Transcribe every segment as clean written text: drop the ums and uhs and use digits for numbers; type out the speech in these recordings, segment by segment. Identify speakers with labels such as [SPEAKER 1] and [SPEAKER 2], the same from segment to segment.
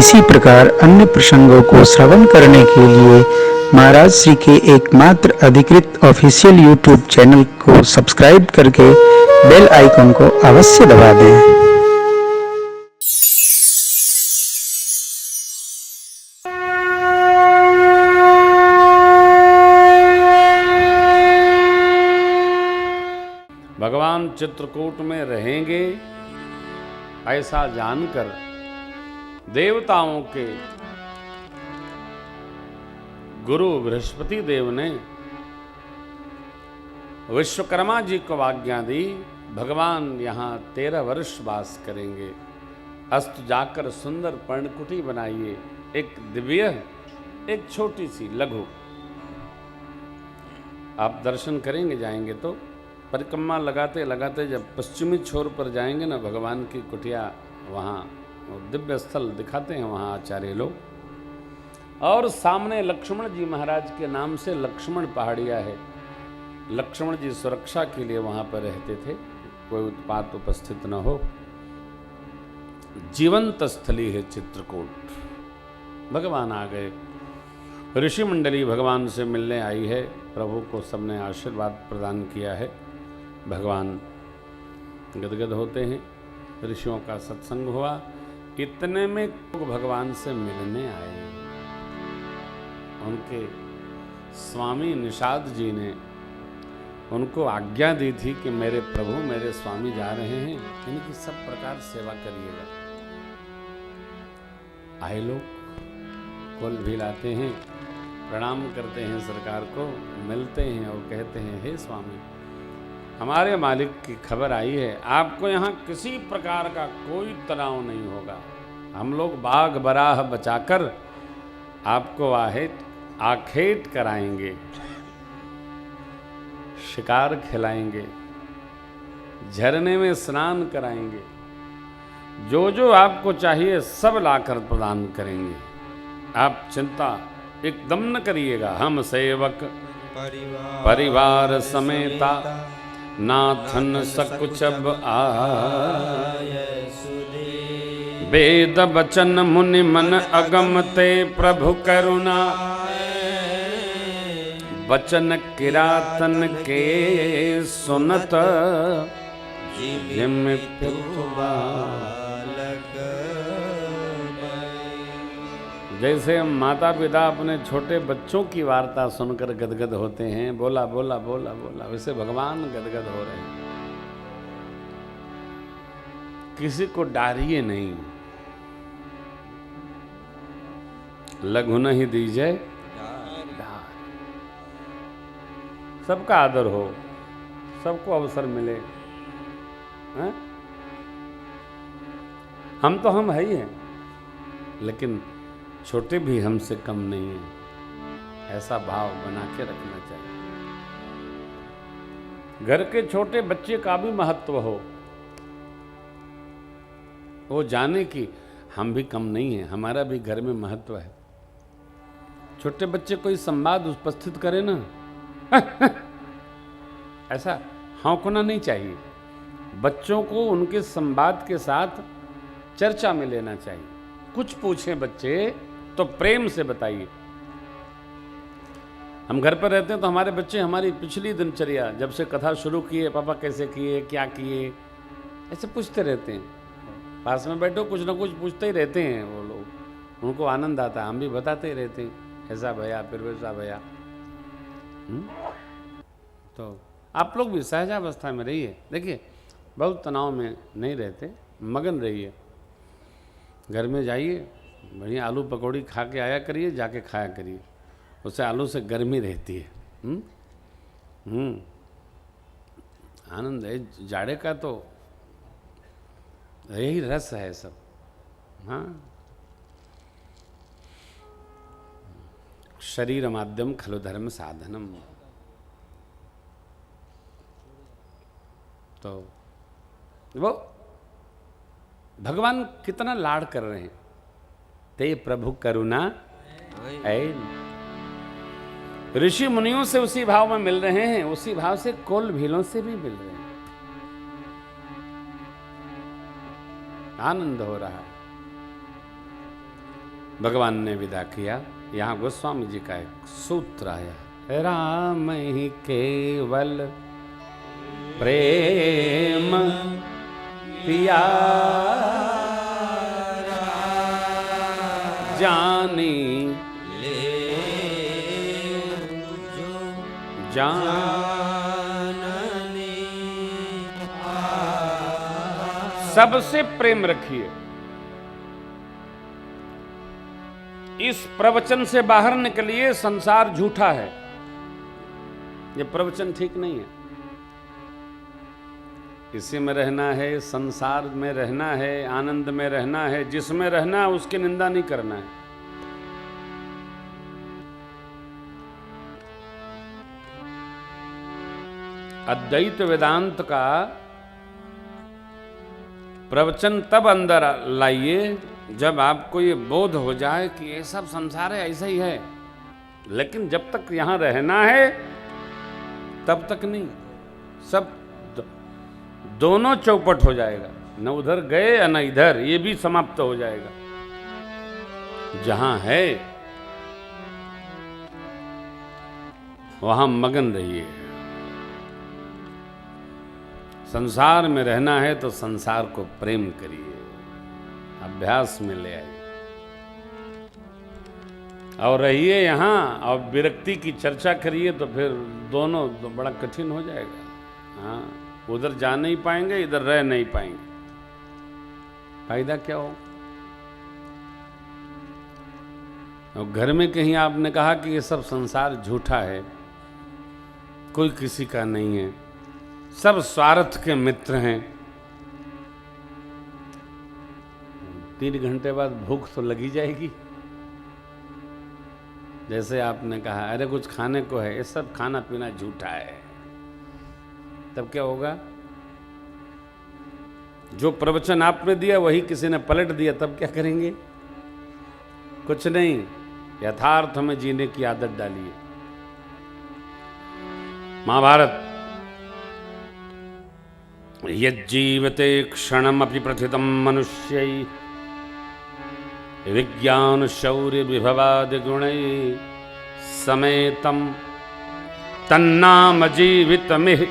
[SPEAKER 1] इसी प्रकार अन्य प्रसंगों को श्रवण करने के लिए महाराज श्री के एकमात्र अधिकृत ऑफिशियल यूट्यूब चैनल को सब्सक्राइब करके बेल आइकन को अवश्य दबा दें।
[SPEAKER 2] भगवान चित्रकूट में रहेंगे ऐसा जानकर देवताओं के गुरु बृहस्पति देव ने विश्वकर्मा जी को आज्ञा दी, भगवान यहाँ 13 वर्ष वास करेंगे। अस्त जाकर सुंदर पर्णकुटी बनाइए, एक दिव्य, एक छोटी सी लघु। आप दर्शन करेंगे जाएंगे तो परिक्रमा लगाते लगाते जब पश्चिमी छोर पर जाएंगे ना भगवान की कुटिया, वहाँ दिव्य स्थल दिखाते हैं वहाँ आचार्य लोग। और सामने लक्ष्मण जी महाराज के नाम से लक्ष्मण पहाड़िया है। लक्ष्मण जी सुरक्षा के लिए वहाँ पर रहते थे, कोई उत्पात उपस्थित न हो। जीवंत स्थली है चित्रकूट। भगवान आ गए, ऋषि मंडली भगवान से मिलने आई है, प्रभु को सबने आशीर्वाद प्रदान किया है। भगवान गदगद होते हैं, ऋषियों का सत्संग हुआ, इतने में भगवान से मिलने आए। उनके स्वामी निषाद जी ने उनको आज्ञा दी थी कि मेरे प्रभु मेरे स्वामी जा रहे हैं, इनकी सब प्रकार सेवा करिएगा। आए लोग कुल भी लाते हैं, प्रणाम करते हैं सरकार को, मिलते हैं और कहते हैं, हे स्वामी, हमारे मालिक की खबर आई है, आपको यहाँ किसी प्रकार का कोई तनाव नहीं होगा। हम लोग बाघ बराह बचाकर आपको आखेट कराएंगे, शिकार खिलाएंगे, झरने में स्नान कराएंगे, जो जो आपको चाहिए सब लाकर प्रदान करेंगे। आप चिंता एकदम न करिएगा। हम सेवक परिवार समेता नाथन सकुचब आय, वेद बचन मुनि मन अगमते प्रभु करुणा, बचन किरातन के सुनत जिम जैसे माता पिता अपने छोटे बच्चों की वार्ता सुनकर गदगद होते हैं, बोला बोला बोला बोला, वैसे भगवान गदगद हो रहे हैं। किसी को डारिए नहीं, लघु नहीं दीजिए डार। सबका आदर हो, सबको अवसर मिले। हैं? हम तो हम है ही हैं, लेकिन छोटे भी हमसे कम नहीं है, ऐसा भाव बना के रखना चाहिए। घर के छोटे बच्चे का भी महत्व हो, वो जाने कि हम भी कम नहीं हैं, हमारा भी घर में महत्व है। छोटे बच्चे कोई संवाद उपस्थित करे ना ऐसा हौंकना नहीं चाहिए। बच्चों को उनके संवाद के साथ चर्चा में लेना चाहिए। कुछ पूछें बच्चे तो प्रेम से बताइए। हम घर पर रहते हैं तो हमारे बच्चे हमारी पिछली दिनचर्या, जब से कथा शुरू किए, पापा कैसे किए, क्या किए, ऐसे पूछते रहते हैं। पास में बैठो कुछ ना कुछ पूछते ही रहते हैं वो लोग, उनको आनंद आता है, हम भी बताते ही रहते हैं, ऐसा भैया फिर वैसा भैया। तो आप लोग भी सहजावस्था में रहिए। देखिए बहुत तनाव में नहीं रहते, मगन रहिए। घर में जाइए, बढ़िया आलू पकौड़ी खा के आया करिए, जाके खाया करिए, उससे आलू से गर्मी रहती है। आनंद है जाड़े का, तो यही रस है सब। हाँ, शरीर माध्यम खलु धर्म साधनम। तो वो भगवान कितना लाड़ कर रहे हैं। ते प्रभु करुणा ऐन। ऋषि मुनियों से उसी भाव में मिल रहे हैं, उसी भाव से कोल भीलों से भी मिल रहे हैं। आनंद हो रहा है। भगवान ने विदा किया। यहाँ गोस्वामी जी का एक सूत्र आया, राम ही केवल प्रेम पियारा, जानी ले जानने सबसे प्रेम रखिए। इस प्रवचन से बाहर निकलिए, संसार झूठा है, ये प्रवचन ठीक नहीं है। इसी में रहना है, संसार में रहना है, आनंद में रहना है, जिसमें रहना है उसकी निंदा नहीं करना है। अद्वैत वेदांत का प्रवचन तब अंदर लाइए जब आपको ये बोध हो जाए कि ये सब संसार है, ऐसा ही है। लेकिन जब तक यहां रहना है तब तक नहीं, सब दोनों चौपट हो जाएगा, न उधर गए या न इधर, ये भी समाप्त हो जाएगा। जहां है वहां मगन रहिए। संसार में रहना है तो संसार को प्रेम करिए, अभ्यास में ले आइए और रहिए यहाँ। और विरक्ति की चर्चा करिए तो फिर दोनों तो बड़ा कठिन हो जाएगा। हाँ, उधर जा नहीं पाएंगे, इधर रह नहीं पाएंगे, फायदा क्या हो। और घर में कहीं आपने कहा कि ये सब संसार झूठा है, कोई किसी का नहीं है, सब स्वार्थ के मित्र हैं, 3 घंटे बाद भूख तो लगी जाएगी। जैसे आपने कहा अरे कुछ खाने को है, ये सब खाना पीना झूठा है, तब क्या होगा। जो प्रवचन आपने दिया वही किसी ने पलट दिया, तब क्या करेंगे। कुछ नहीं, यथार्थ में जीने की आदत डालिए। महाभारत, यज्जीवते क्षणमपि प्रथितं मनुष्यै विज्ञान शौर्य विभवादि गुणैः समेतं तन्नाम जीवितमिह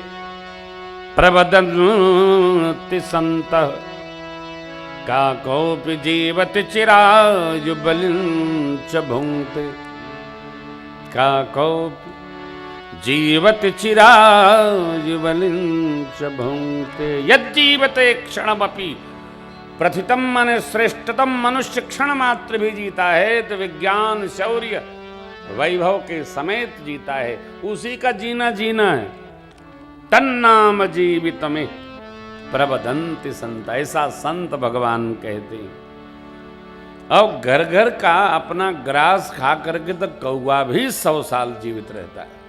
[SPEAKER 2] प्रवदन्ति सन्तः काकोऽपि जीवति चिरायुबलिं च भुङ्क्ते काकोऽपि जीवति चिरायुबलिं च भुङ्क्ते। यज्जीवते क्षणमपि प्रथितम माने श्रेष्ठतम मनुष्य क्षण मात्र भी जीता है तो विज्ञान शौर्य वैभव के समेत जीता है, उसी का जीना जीना है। तन्नाम जीवित में प्रवदंति संत, ऐसा संत भगवान कहते हैं। और घर घर का अपना ग्रास खा करके तो कौवा भी 100 साल जीवित रहता है।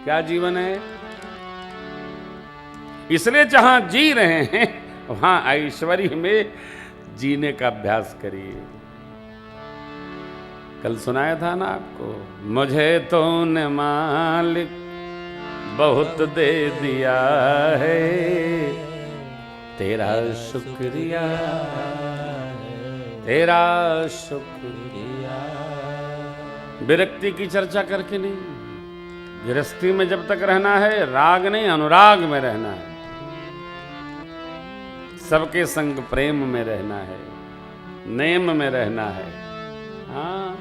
[SPEAKER 2] क्या जीवन है। इसलिए जहां जी रहे हैं वहां ऐश्वर्य में जीने का अभ्यास करिए। कल सुनाया था ना आपको, मुझे तो ने मालिक बहुत दे दिया है, तेरा शुक्रिया तेरा शुक्रिया। विरक्ति की चर्चा करके नहीं, गृहस्थी में जब तक रहना है राग नहीं अनुराग में रहना है, सबके संग प्रेम में रहना है, नेम में रहना है। हाँ,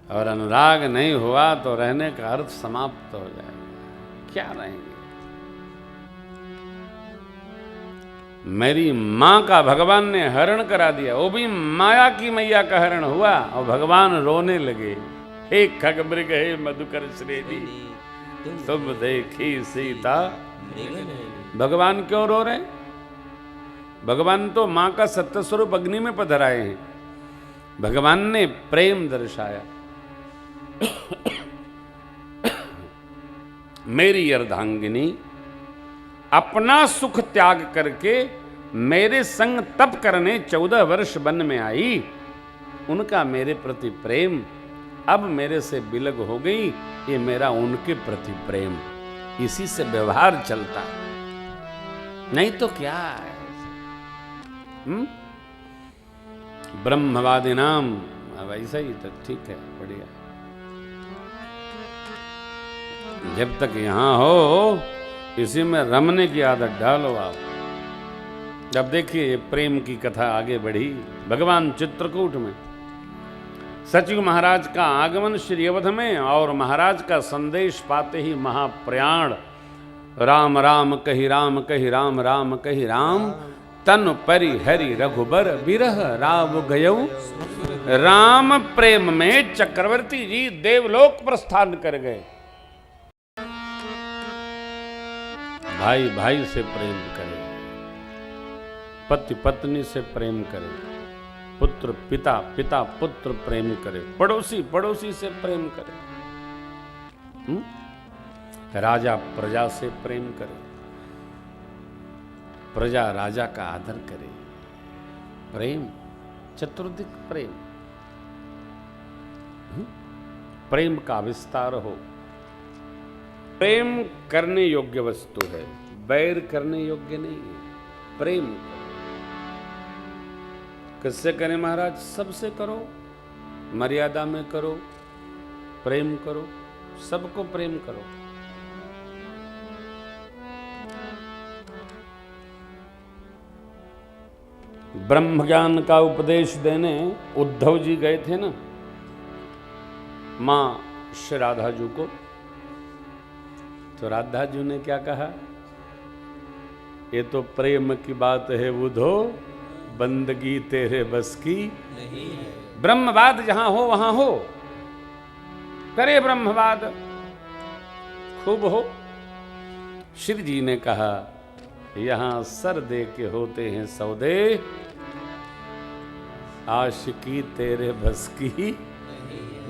[SPEAKER 2] और अनुराग नहीं हुआ तो रहने का अर्थ समाप्त हो जाएगा। क्या रहेंगे। मेरी मां का भगवान ने हरण करा दिया, वो भी माया की मैया का हरण हुआ और भगवान रोने लगे। हे खग मृग हे मधुकर श्रेणी तुम देखी सीता। भगवान क्यों रो रहे हैं। भगवान तो मां का सत्य स्वरूप अग्नि में पधराए हैं। भगवान ने प्रेम दर्शाया। मेरी अर्धांगिनी अपना सुख त्याग करके मेरे संग तप करने 14 वर्ष वन में आई। उनका मेरे प्रति प्रेम अब मेरे से बिलग हो गई। ये मेरा उनके प्रति प्रेम, इसी से व्यवहार चलता है, नहीं तो क्या है। ब्रह्मवादी नाम, अब ऐसा ही तो ठीक है, बढ़िया। जब तक यहां हो इसी में रमने की आदत डालो आप। जब देखिए ये प्रेम की कथा आगे बढ़ी भगवान चित्रकूट में, सचिव महाराज का आगमन श्री अवध में, और महाराज का संदेश पाते ही महाप्रयाण, राम राम कहि राम कहि राम राम कहि राम, तन परि हरि रघुबर बिरह राव गयऊ। राम प्रेम में चक्रवर्ती जी देवलोक प्रस्थान कर गए। भाई भाई से प्रेम करे, पति पत्नी से प्रेम करे, पुत्र पिता पिता पुत्र प्रेम करे, पड़ोसी पड़ोसी से प्रेम करे, राजा प्रजा से प्रेम करे, प्रजा राजा का आदर करे। प्रेम, चतुर्दिक प्रेम, प्रेम का विस्तार हो। प्रेम करने योग्य वस्तु है, बैर करने योग्य नहीं है। प्रेम किससे करें महाराज? सबसे करो, मर्यादा में करो, प्रेम करो, सबको प्रेम करो। ब्रह्म ज्ञान का उपदेश देने उद्धव जी गए थे ना मां श्री राधा जी को, तो राधा जी ने क्या कहा? ये तो प्रेम की बात है बुधो, बंदगी तेरे बस की नहीं है। ब्रह्मवाद जहां हो वहां हो, करे ब्रह्मवाद, खूब हो। श्री जी ने कहा यहां सर दे के होते हैं सौदे, आशिकी तेरे बस की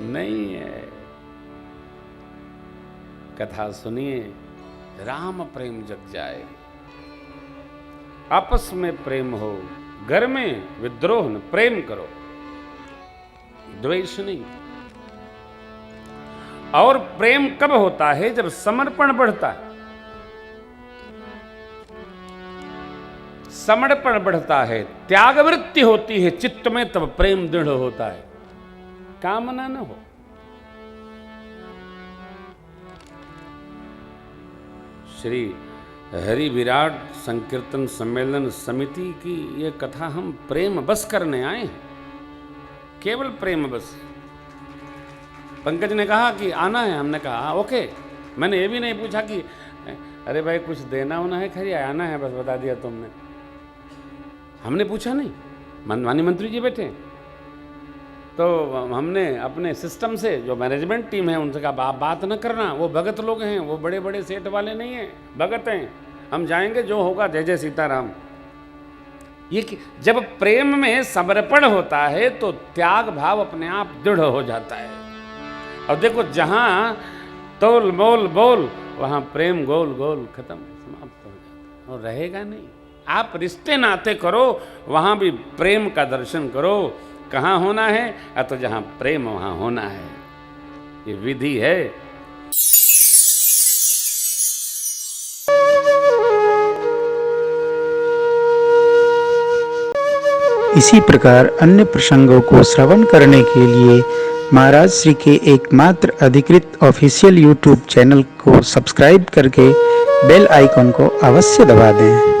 [SPEAKER 2] नहीं है। कथा सुनिए, राम प्रेम जग जाए, आपस में प्रेम हो, घर में विद्रोह न, प्रेम करो, द्वेष नहीं। और प्रेम कब होता है? जब समर्पण बढ़ता है। समर्पण बढ़ता है, त्याग वृत्ति होती है चित्त में, तब प्रेम दृढ़ होता है, कामना न हो। श्री हरि विराट संकीर्तन सम्मेलन समिति की ये कथा हम प्रेम बस करने आए हैं, केवल प्रेम बस। पंकज ने कहा कि आना है, हमने कहा ओके। मैंने ये भी नहीं पूछा कि अरे भाई कुछ देना होना है, खैर आना है, बस बता दिया तुमने। हमने पूछा नहीं, माननीय मंत्री जी बैठे, तो हमने अपने सिस्टम से, जो मैनेजमेंट टीम है उनसे कहा बात न करना, वो भगत लोग हैं, वो बड़े बड़े सेठ वाले नहीं हैं, भगत हैं, हम जाएंगे जो होगा जय जय सीताराम। ये जब प्रेम में समर्पण होता है तो त्याग भाव अपने आप दृढ़ हो जाता है। और देखो जहां तोल मोल बोल, वहां प्रेम गोल गोल खत्म, समाप्त हो जाता है और रहेगा नहीं। आप रिश्ते नाते करो, वहां भी प्रेम का दर्शन करो। कहाँ होना है? तो जहां प्रेम वहां होना है, ये विधि है।
[SPEAKER 1] इसी प्रकार अन्य प्रसंगों को श्रवण करने के लिए महाराज श्री के एकमात्र अधिकृत ऑफिशियल YouTube चैनल को सब्सक्राइब करके बेल आइकन को अवश्य दबा दें।